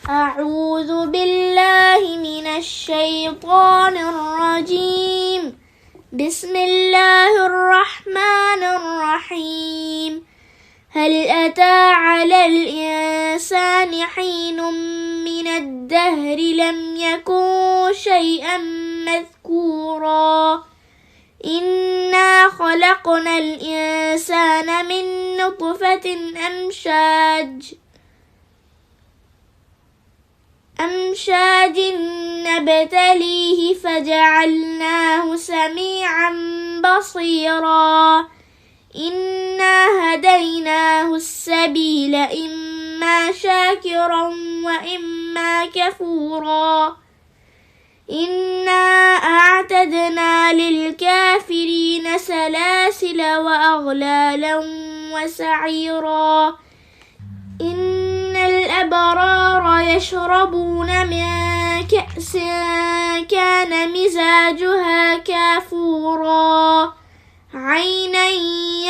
أعوذ بالله من الشيطان الرجيم. بسم الله الرحمن الرحيم. هل أتى على الإنسان حين من الدهر لم يكن شيئا مذكورا إنا خلقنا الإنسان من نطفة أمشاج نبتليه فجعلناه سميعا بصيرا إنا هديناه السبيل إما شاكرا وإما كفورا إنا أعتدنا للكافرين سلاسل وأغلالا وسعيرا إن الأبرار يشربون من كأس كان مزاجها كافورا عينا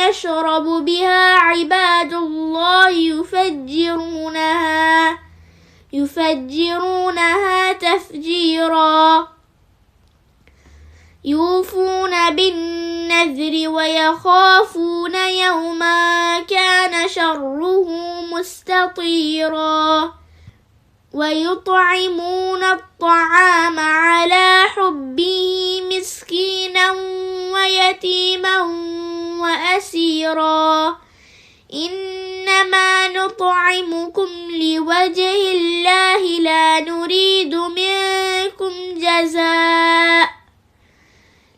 يشرب بها عباد الله يفجرونها تفجيرا يوفون بالنذر ويخافون يوما كان شره مستطيرا ويطعمون الطعام على حبه مسكينا ويتيما وأسيرا إنما نطعمكم لوجه الله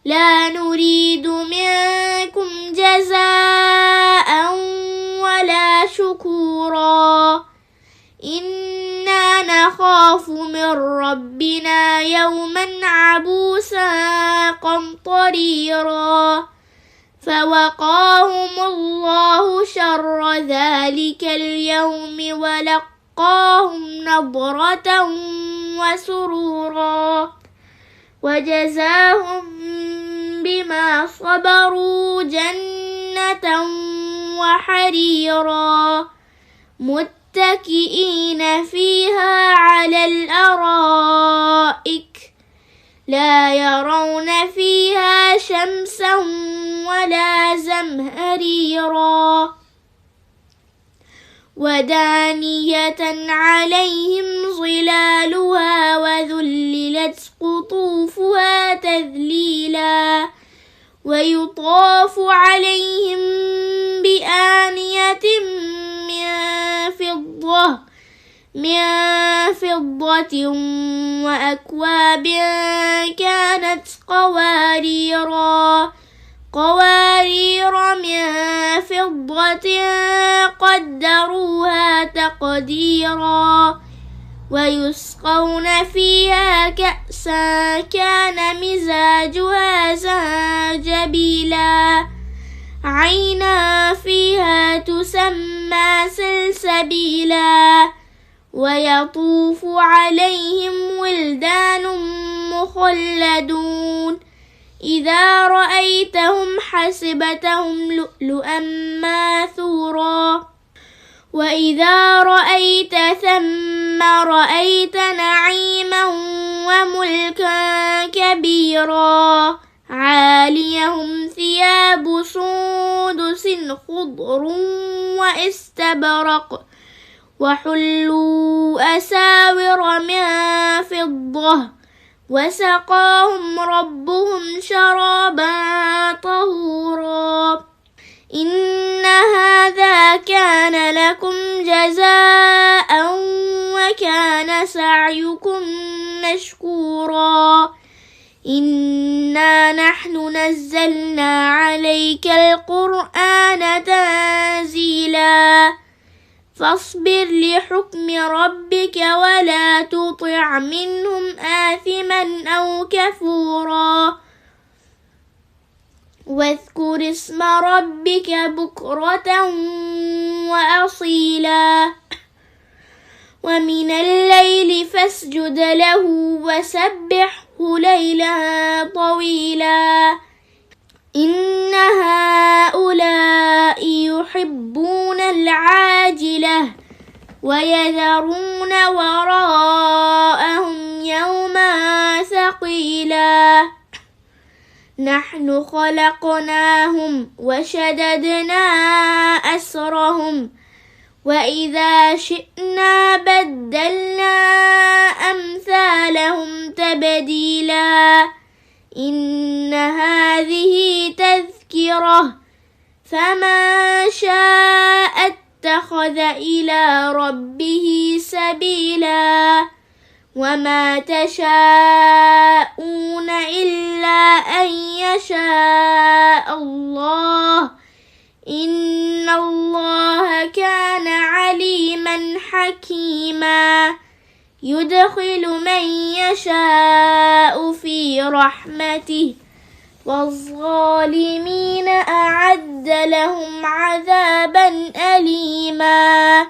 لا نريد منكم جزاء ولا شكورا إنا نخاف من ربنا يوما عبوسا قمطريرا فوقاهم الله شر ذلك اليوم ولقاهم نضرة وسرورا وجزاهم بما صبروا جنة وحريرا متكئين فيها على الأرائك لا يرون فيها شمسا ولا زمهريرا ودانية عليهم ظلالها وذللت قطوفها تذليلا ويطاف عليهم بآنية من فضة وأكواب كانت قوارير من فضة قدروها تقديرا ويسقون فيها كأسا كان مزاجها زنجبيلا عينا فيها تسمى سلسبيلا ويطوف عليهم ولدان مخلدون إذا رأيتهم حسبتهم لؤلؤا منثورا وإذا رأيت ثم رأيت نعيما وملكا كبيرا عاليهم ثياب سندس خضر واستبرق وحلوا أساور من فضة وسقاهم ربهم شرابا طهورا إن هذا كان لكم جزاء وكان سعيكم مشكورا إنا نحن نزلنا عليك القرآن تنزيلا فاصبر لحكم ربك ولا تطع منهم آثما أو كفورا واذكر اسم ربك بكرة وأصيلا ومن الليل فاسجد له وسبحه ليلا طويلا إن هؤلاء يحبون العاجلة ويذرون وراءهم يوما ثقيلا نحن خلقناهم وشددنا أسرهم وإذا شئنا بدلنا أمثالهم تبديلا إن هذه تذكرة فمن شاء اتخذ إلى ربه سبيلا وما تشاءون إلا أن يشاء الله إن الله كان عليما حكيما يدخل من يشاء في رحمته والظالمين أعد لهم عذابا أليما